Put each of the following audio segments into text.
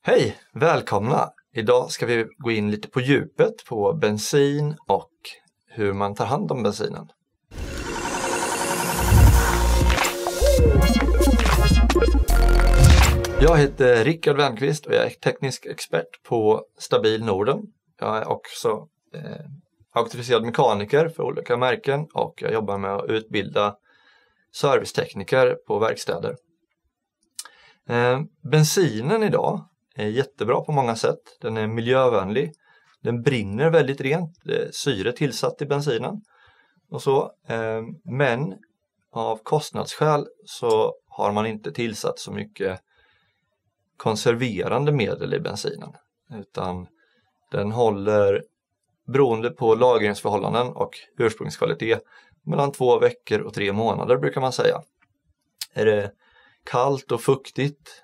Hej, välkomna! Idag ska vi gå in lite på djupet på bensin och hur man tar hand om bensinen. Jag heter Rickard Wernqvist och jag är teknisk expert på Stabil Norden. Jag är också auktoriserad mekaniker för olika märken och jag jobbar med att utbilda servicetekniker på verkstäder. Bensinen idag är jättebra på många sätt. Den är miljövänlig. Den brinner väldigt rent. Det är syre tillsatt i bensinen. Och så. Men av kostnadsskäl så har man inte tillsatt så mycket konserverande medel i bensinen. Utan den håller, beroende på lagringsförhållanden och ursprungskvalitet, mellan 2 veckor och 3 månader brukar man säga. Är det kallt och fuktigt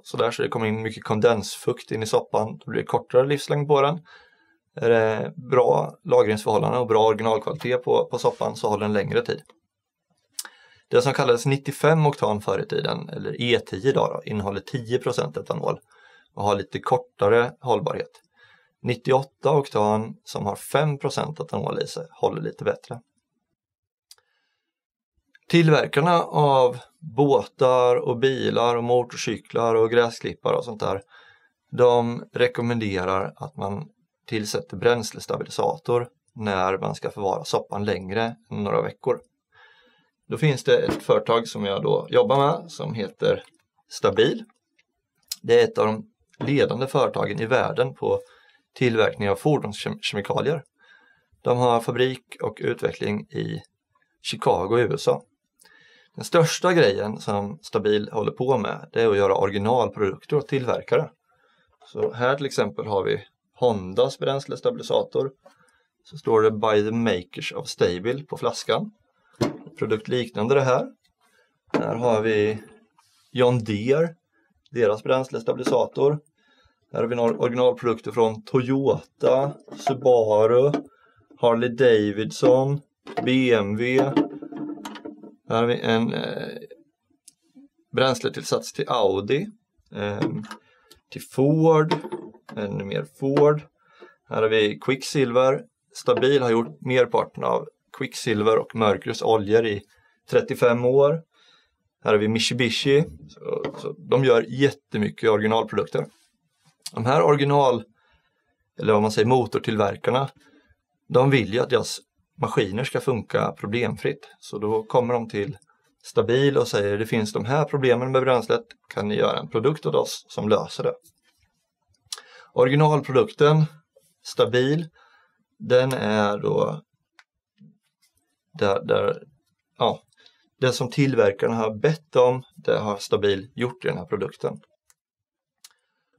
så det kommer in mycket kondensfukt in i soppan, då blir det kortare livslängd på den. Är det bra lagringsförhållanden och bra originalkvalitet på soppan så håller den längre tid. Det som kallades 95 oktan förr i tiden, eller E10 idag då, innehåller 10% etanol och har lite kortare hållbarhet. 98 oktan som har 5% etanol i sig håller lite bättre. Tillverkarna av båtar och bilar och motorcyklar och gräsklippare och sånt där, de rekommenderar att man tillsätter bränslestabilisator när man ska förvara soppan längre än några veckor. Då finns det ett företag som jag då jobbar med som heter Stabil. Det är ett av de ledande företagen i världen på tillverkning av fordonskemikalier. De har fabrik och utveckling i Chicago i USA. Den största grejen som Stabil håller på med, det är att göra originalprodukter och tillverkare. Så här till exempel har vi Hondas bränslestabilisator. Så står det By the Makers of Stabil på flaskan. Produkt liknande det här. Här har vi John Deere, deras bränslestabilisator. Här har vi några originalprodukter från Toyota, Subaru, Harley Davidson, BMW. Här har vi en bränsletillsats till Audi, till Ford, ännu mer Ford. Här har vi Quicksilver. Stabil har gjort merparten av Quicksilver och Mercurys oljor i 35 år. Här har vi Mitsubishi. Så de gör jättemycket originalprodukter. De här eller vad man säger motortillverkarna, de vill ju att deras maskiner ska funka problemfritt. Så då kommer de till Stabil och säger det finns de här problemen med bränslet. Kan ni göra en produkt åt oss som löser det? Originalprodukten Stabil, den är då det som tillverkarna har bett om, det har Stabil gjort i den här produkten.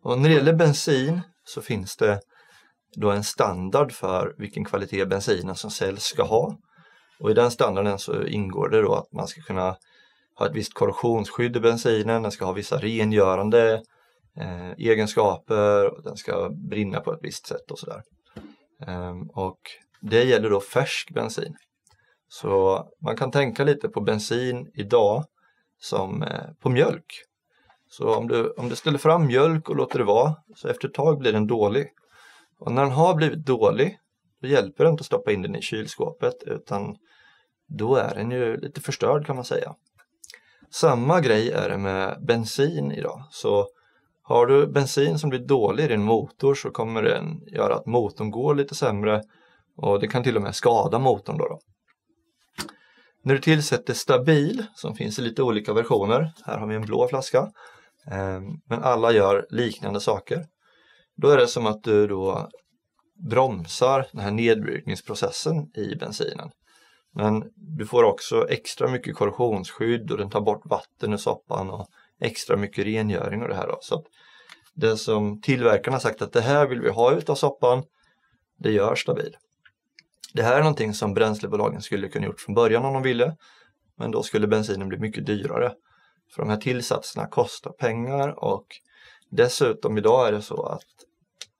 Och när det gäller bensin så finns det då en standard för vilken kvalitet bensinen som säljs ska ha. Och i den standarden så ingår det då att man ska kunna ha ett visst korrosionsskydd i bensinen. Den ska ha vissa rengörande egenskaper. Och den ska brinna på ett visst sätt och sådär. Och det gäller då färsk bensin. Så man kan tänka lite på bensin idag som på mjölk. Så om du ställer fram mjölk och låter det vara, så efter ett tag blir den dålig. Och när den har blivit dålig, då hjälper det inte att stoppa in den i kylskåpet, utan då är den ju lite förstörd kan man säga. Samma grej är det med bensin idag. Så har du bensin som blir dålig i din motor så kommer den göra att motorn går lite sämre och det kan till och med skada motorn då. När du tillsätter Stabil, som finns i lite olika versioner, här har vi en blå flaska, men alla gör liknande saker. Då är det som att du då bromsar den här nedbrytningsprocessen i bensinen. Men du får också extra mycket korrosionsskydd och den tar bort vatten ur soppan och extra mycket rengöring och det här då. Så att det som tillverkarna har sagt att det här vill vi ha ut av soppan, det gör Stabil. Det här är någonting som bränslebolagen skulle kunna gjort från början om de ville. Men då skulle bensinen bli mycket dyrare. För de här tillsatserna kostar pengar och dessutom idag är det så att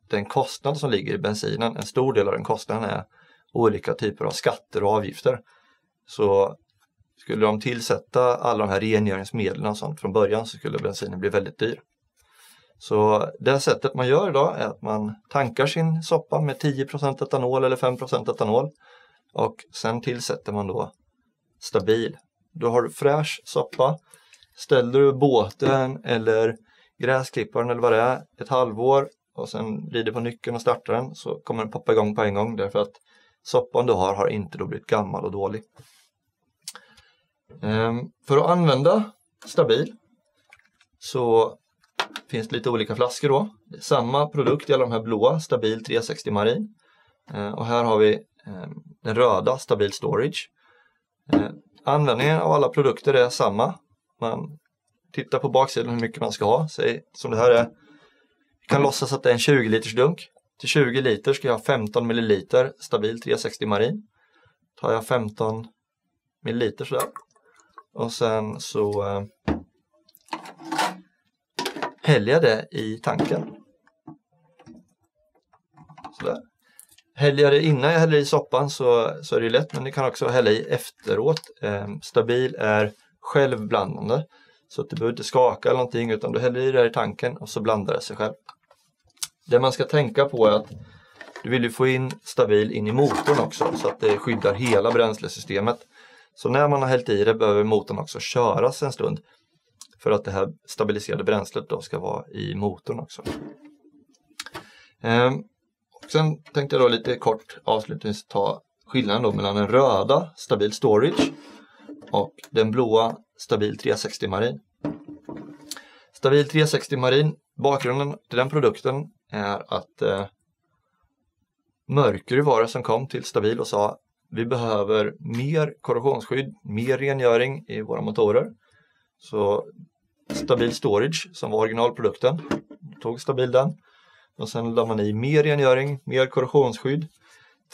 den kostnad som ligger i bensinen, en stor del av den kostnaden är olika typer av skatter och avgifter. Så skulle de tillsätta alla de här rengöringsmedlen och sånt från början så skulle bensinen bli väldigt dyr. Så det sättet man gör idag är att man tankar sin soppa med 10% etanol eller 5% etanol. Och sen tillsätter man då stabil. Då har du fräsch soppa. Ställer du båten eller gräsklipparen eller vad det är ett halvår och sen vrider på nyckeln och startar den, så kommer den poppa igång på en gång, därför att soppan du har inte då blivit gammal och dålig. För att använda stabil så finns det lite olika flaskor då. Det är samma produkt i alla de här blåa, stabil 360 marin. Och här har vi den röda, stabil storage. Användningen av alla produkter är samma. Man tittar på baksidan hur mycket man ska ha. Säg som det här är. Vi kan låtsas att det är en 20 liters dunk. Till 20 liter ska jag ha 15 milliliter stabil 360 marin. Tar jag 15 milliliter sådär. Och sen så häller jag det i tanken. Sådär. Häller jag det innan jag häller i soppan så är det lätt, men ni kan också hälla i efteråt. Stabil är självblandande, så att du behöver inte skaka eller någonting, utan du häller i det här i tanken och så blandar det sig själv. Det man ska tänka på är att du vill ju få in stabil in i motorn också, så att det skyddar hela bränslesystemet. Så när man har hällt i det behöver motorn också köras en stund, för att det här stabiliserade bränslet då ska vara i motorn också. Sen tänkte jag då lite kort avslutningsvis ta skillnaden då mellan den röda stabil storage och den blåa stabil 360 marin. Stabil 360 marin, bakgrunden till den produkten är att Mercury var det som kom till Stabil och sa: vi behöver mer korrosionsskydd, mer rengöring i våra motorer. Så Stabil storage, som var originalprodukten, tog Stabil den. Och sen la man i mer rengöring, mer korrosionsskydd.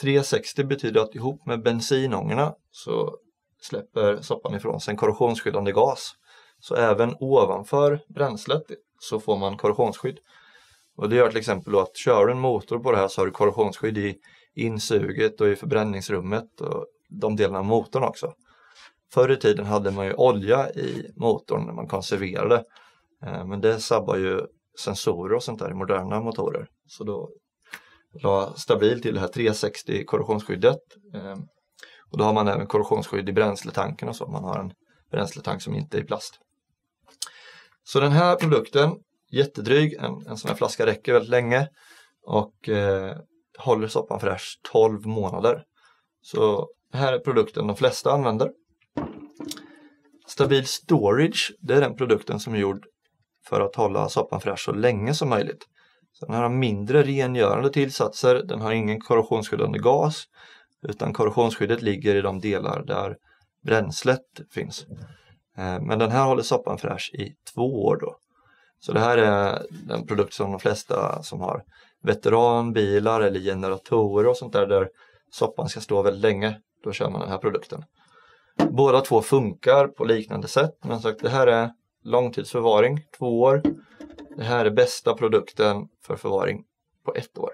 360 betyder att ihop med bensinångorna så släpper soppan ifrån sig en korrosionsskyddande gas. Så även ovanför bränslet så får man korrosionsskydd. Och det gör till exempel då att kör en motor på det här så har du korrosionsskydd i insuget och i förbränningsrummet och de delarna av motorn också. Förr i tiden hade man ju olja i motorn när man konserverade. Men det sabbar ju sensorer och sånt där i moderna motorer. Så då la Stabil till det här 360 korrosionsskyddet. Och då har man även korrosionsskydd i bränsletanken och så. Man har en bränsletank som inte är i plast. Så den här produkten, jättedryg. En sån här flaska räcker väldigt länge. Och håller soppan fräsch 12 månader. Så det här är produkten de flesta använder. Stabil storage, det är den produkten som är gjord för att hålla soppan fräsch så länge som möjligt. Så den har mindre rengörande tillsatser, den har ingen korrosionsskyddande gas, utan korrosionsskyddet ligger i de delar där bränslet finns. Men den här håller soppan fräsch i 2 år då. Så det här är den produkt som de flesta som har veteranbilar eller generatorer och sånt där soppan ska stå väldigt länge, då kör man den här produkten. Båda två funkar på liknande sätt, men sagt, det här är långtidsförvaring, 2 år. Det här är bästa produkten för förvaring på 1 år.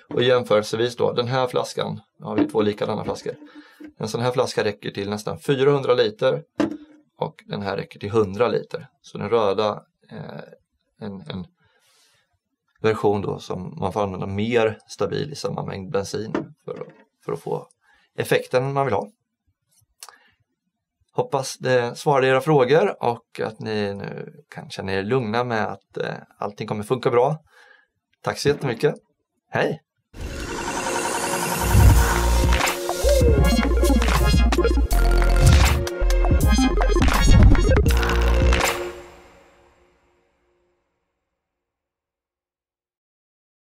Och jämförelsevis då, den här flaskan, har vi 2 likadana flaskor. En sån här flaska räcker till nästan 400 liter och den här räcker till 100 liter. Så den röda är en version då som man får använda mer stabil i samma mängd bensin för att få effekten man vill ha. Hoppas det svarade era frågor och att ni nu kan känna er lugna med att allting kommer funka bra. Tack så jättemycket. Hej!